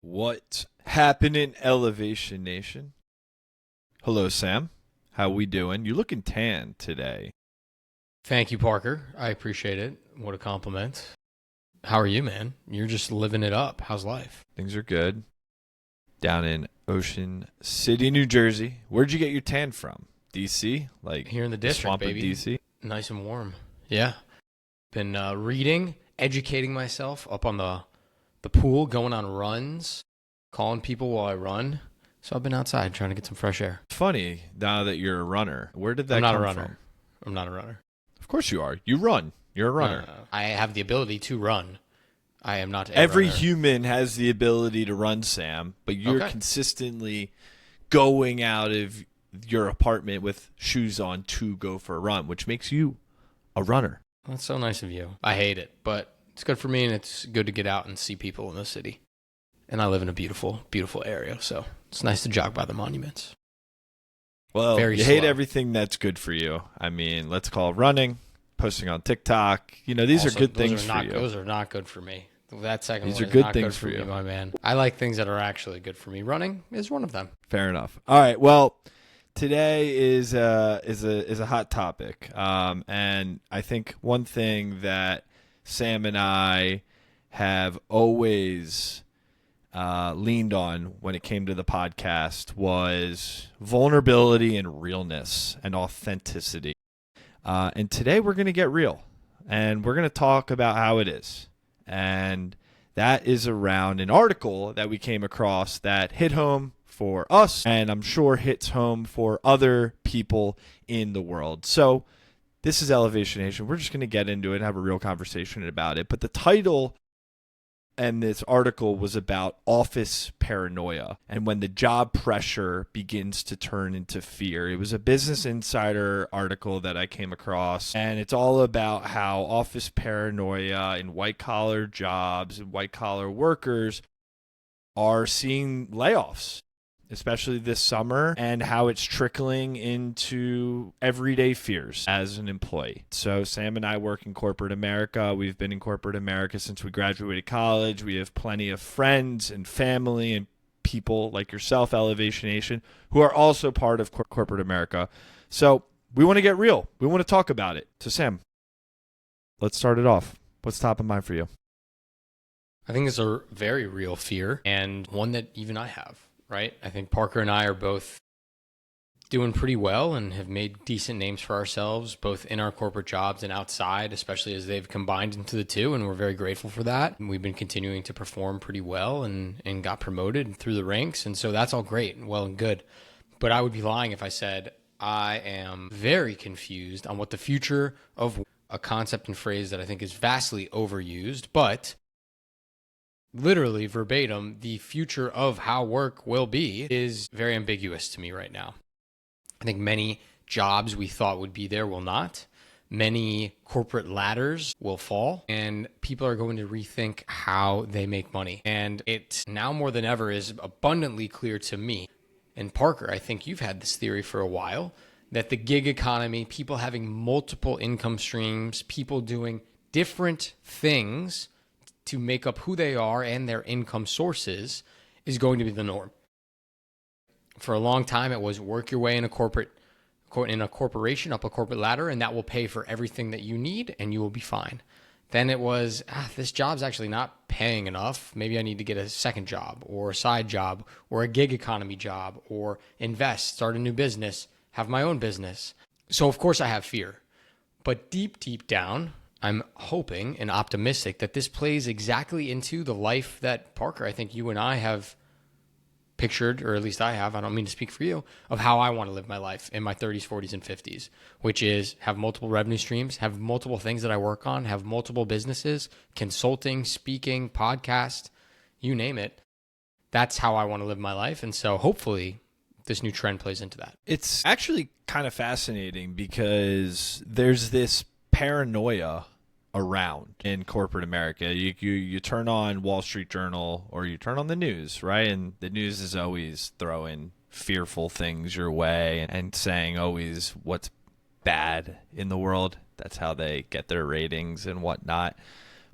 What happened in Elevation Nation? Hello, Sam. How we doing? You looking tan today. Thank you, Parker. I appreciate it. What a compliment. How are you, man? You're just living it up. How's life? Things are good. Down in Ocean City, New Jersey. Where'd you get your tan from? DC? Like Here in the district, swamp baby. of DC? Nice and warm. Yeah. Been reading, educating myself up on the pool, going on runs, calling people while I run. So I've been outside trying to get some fresh air. It's funny now that you're a runner. Where did that I'm not come a runner. from? I'm not a runner. Of course you are. You run. You're a runner. I have the ability to run. I am not a Every runner. human has the ability to run, Sam, but you're Okay. consistently going out of your apartment with shoes on to go for a run, which makes you a runner. That's so nice of you. I hate it, but it's good for me, and it's good to get out and see people in the city. And I live in a beautiful, beautiful area, so it's nice to jog by the monuments. Well, Very you hate slow. everything that's good for you. I mean, let's call it running, posting on TikTok. These Also, are good those things are not, for you. Those are not good for me. That second These one are is good not things good for me, you. my man. I like things that are actually good for me. Running is one of them. Fair enough. All right. Well, today is a hot topic, and I think one thing that Sam and I have always leaned on when it came to the podcast was vulnerability and realness and authenticity. And today we're going to get real, and we're going to talk about how it is. And that is around an article that we came across that hit home for us, and I'm sure hits home for other people in the world. So this is Elevation Nation. We're just going to get into it and have a real conversation about it. But the title and this article was about office paranoia and when the job pressure begins to turn into fear. It was a Business Insider article that I came across, and it's all about how office paranoia and white-collar jobs and white-collar workers are seeing layoffs, especially this summer, and how it's trickling into everyday fears as an employee. So Sam and I work in corporate America. We've been in corporate America since we graduated college. We have plenty of friends and family and people like yourself, Elevation Nation, who are also part of corporate America. So we want to get real. We want to talk about it. So Sam, let's start it off. What's top of mind for you? I think it's a very real fear, and one that even I have. Right? I think Parker and I are both doing pretty well and have made decent names for ourselves, both in our corporate jobs and outside, especially as they've combined into the two, and we're very grateful for that. And we've been continuing to perform pretty well and got promoted through the ranks, and so that's all great and well and good. But I would be lying if I said I am very confused on what the future of a concept and phrase that I think is vastly overused, but literally verbatim, the future of how work will be is very ambiguous to me right now. I think many jobs we thought would be there will not. Many corporate ladders will fall, and people are going to rethink how they make money. And it now more than ever is abundantly clear to me, and Parker, I think you've had this theory for a while, that the gig economy, people having multiple income streams, people doing different things to make up who they are and their income sources is going to be the norm. For a long time, it was work your way in a corporation up a corporate ladder, and that will pay for everything that you need, and you will be fine. Then it was, this job's actually not paying enough. Maybe I need to get a second job or a side job or a gig economy job or invest, start a new business, have my own business. So of course I have fear, but deep, deep down, I'm hoping and optimistic that this plays exactly into the life that Parker, I think you and I have pictured, or at least I have, I don't mean to speak for you, of how I want to live my life in my 30s, 40s, and 50s, which is have multiple revenue streams, have multiple things that I work on, have multiple businesses, consulting, speaking, podcast, you name it. That's how I want to live my life. And so hopefully this new trend plays into that. It's actually kind of fascinating because there's this paranoia around in corporate America. You turn on Wall Street Journal or you turn on the news, right? And the news is always throwing fearful things your way and saying always what's bad in the world. That's how they get their ratings and whatnot.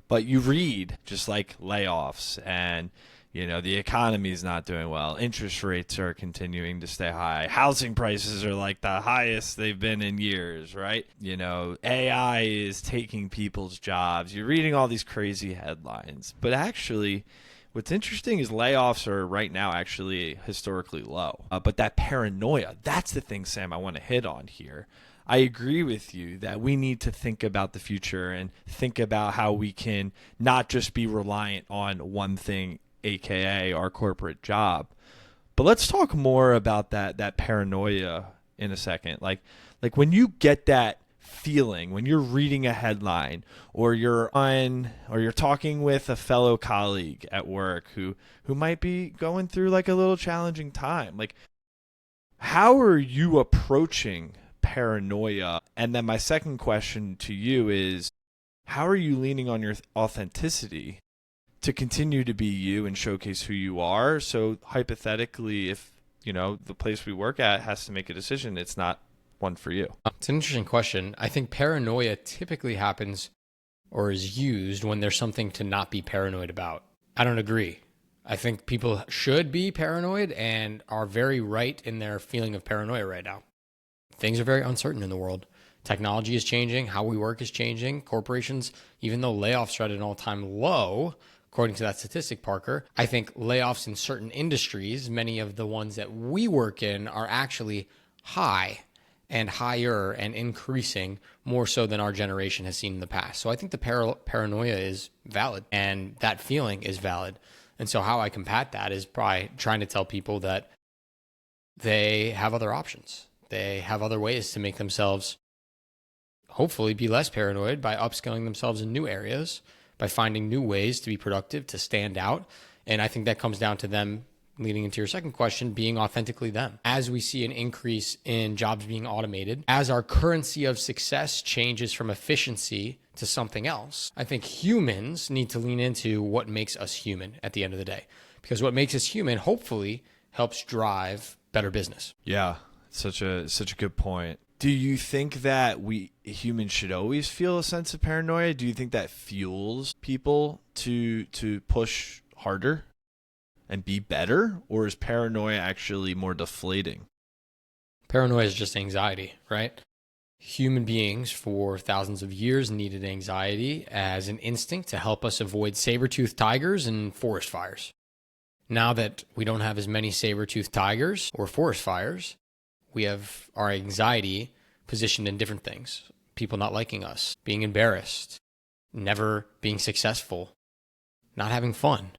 But you read just like layoffs and The economy is not doing well. Interest rates are continuing to stay high. Housing prices are like the highest they've been in years, right? AI is taking people's jobs. You're reading all these crazy headlines. But actually, what's interesting is layoffs are right now actually historically low. But that paranoia, that's the thing, Sam, I want to hit on here. I agree with you that we need to think about the future and think about how we can not just be reliant on one thing, aka our corporate job. But let's talk more about that paranoia in a second. Like when you get that feeling when you're reading a headline or you're talking with a fellow colleague at work who might be going through like a little challenging time. Like, how are you approaching paranoia? And then my second question to you is, how are you leaning on your authenticity to continue to be you and showcase who you are? So hypothetically, if the place we work at has to make a decision, it's not one for you. It's an interesting question. I think paranoia typically happens or is used when there's something to not be paranoid about. I don't agree. I think people should be paranoid and are very right in their feeling of paranoia right now. Things are very uncertain in the world. Technology is changing. How we work is changing. Corporations, even though layoffs are at an all-time low, according to that statistic, Parker, I think layoffs in certain industries, many of the ones that we work in, are actually high and higher and increasing more so than our generation has seen in the past. So I think the paranoia is valid and that feeling is valid. And so how I combat that is by trying to tell people that they have other options. They have other ways to make themselves hopefully be less paranoid by upskilling themselves in new areas, by finding new ways to be productive, to stand out. And I think that comes down to them, leading into your second question, being authentically them. As we see an increase in jobs being automated, as our currency of success changes from efficiency to something else, I think humans need to lean into what makes us human at the end of the day. Because what makes us human hopefully helps drive better business. Yeah, such a good point. Do you think that we humans should always feel a sense of paranoia? Do you think that fuels people to push harder and be better? Or is paranoia actually more deflating? Paranoia is just anxiety, right? Human beings for thousands of years needed anxiety as an instinct to help us avoid saber-toothed tigers and forest fires. Now that we don't have as many saber-toothed tigers or forest fires, we have our anxiety positioned in different things. People not liking us, being embarrassed, never being successful, not having fun,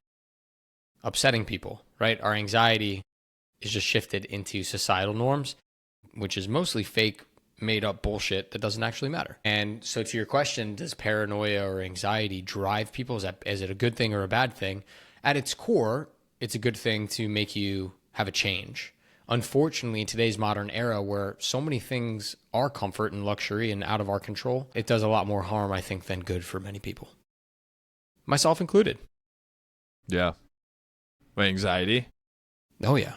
upsetting people, right? Our anxiety is just shifted into societal norms, which is mostly fake, made up bullshit that doesn't actually matter. And so to your question, does paranoia or anxiety drive people? Is it a good thing or a bad thing? At its core, it's a good thing to make you have a change. Unfortunately, in today's modern era where so many things are comfort and luxury and out of our control, it does a lot more harm, I think, than good for many people. Myself included. Yeah. Anxiety? Oh, yeah.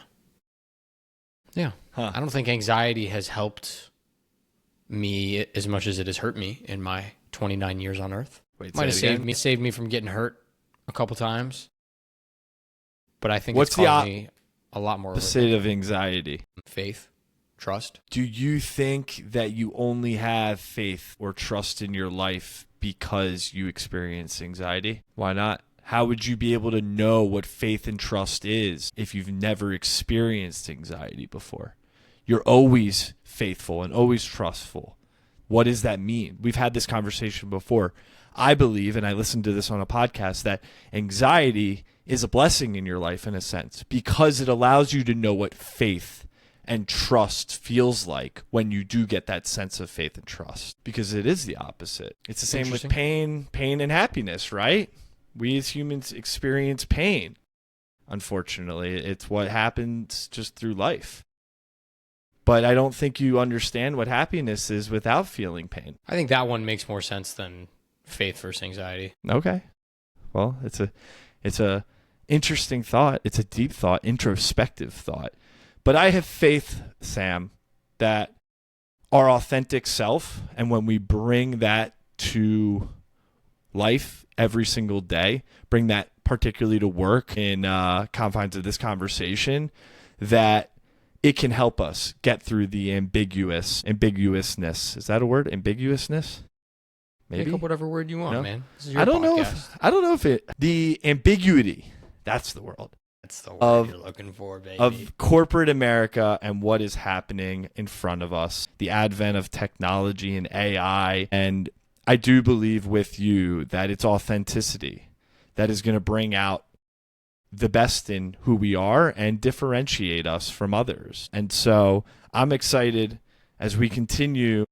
Yeah. Huh. I don't think anxiety has helped me as much as it has hurt me in my 29 years on Earth. Wait, might have saved me from getting hurt a couple times. But I think it's caused me a lot more opposite of anxiety. Faith, trust. Do you think that you only have faith or trust in your life because you experience anxiety? Why not? How would you be able to know what faith and trust is if you've never experienced anxiety before? You're always faithful and always trustful. What does that mean? We've had this conversation before. I believe, and I listened to this on a podcast, that anxiety is a blessing in your life in a sense because it allows you to know what faith and trust feels like when you do get that sense of faith and trust, because it is the opposite. It's the same with pain and happiness, right? We as humans experience pain. Unfortunately, it's what happens just through life. But I don't think you understand what happiness is without feeling pain. I think that one makes more sense than faith versus anxiety. Okay. Well, it's a interesting thought. It's a deep thought, introspective thought. But I have faith, Sam, that our authentic self, and when we bring that to life every single day, bring that particularly to work in confines of this conversation, that it can help us get through the ambiguousness. Is that a word? Ambiguousness? Maybe. Make up whatever word you want, No? man. This is your I don't know if the ambiguity, that's the word. That's the word you're looking for, baby. Of corporate America and what is happening in front of us, the advent of technology and AI. And I do believe with you that it's authenticity that is going to bring out the best in who we are and differentiate us from others. And so I'm excited as we continue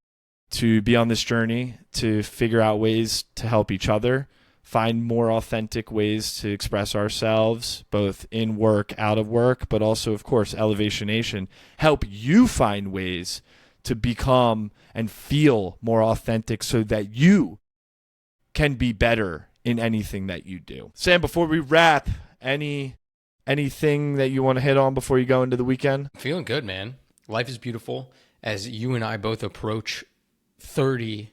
to be on this journey to figure out ways to help each other, find more authentic ways to express ourselves, both in work, out of work, but also, of course, Elevation Nation, help you find ways to become and feel more authentic so that you can be better in anything that you do. Sam, before we wrap, anything that you want to hit on before you go into the weekend? I'm feeling good, man. Life is beautiful. As you and I both approach 30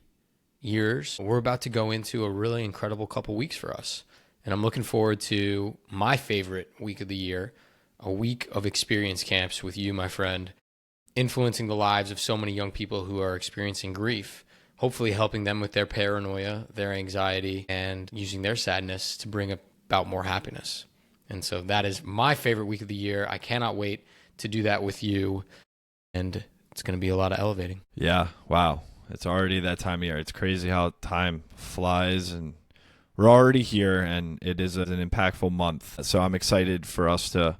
years, we're about to go into a really incredible couple weeks for us. And I'm looking forward to my favorite week of the year, a week of experience camps with you, my friend, influencing the lives of so many young people who are experiencing grief, hopefully helping them with their paranoia, their anxiety, and using their sadness to bring about more happiness. And so that is my favorite week of the year. I cannot wait to do that with you. And it's going to be a lot of elevating. Yeah. Wow. It's already that time of year. It's crazy how time flies, and we're already here, and it is an impactful month. So I'm excited for us to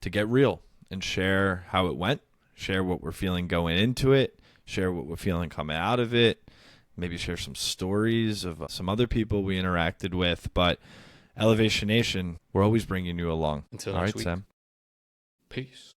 get real and share how it went, share what we're feeling going into it, share what we're feeling coming out of it, maybe share some stories of some other people we interacted with. But Elevation Nation, we're always bringing you along. Until All next right, week. Sam. Peace.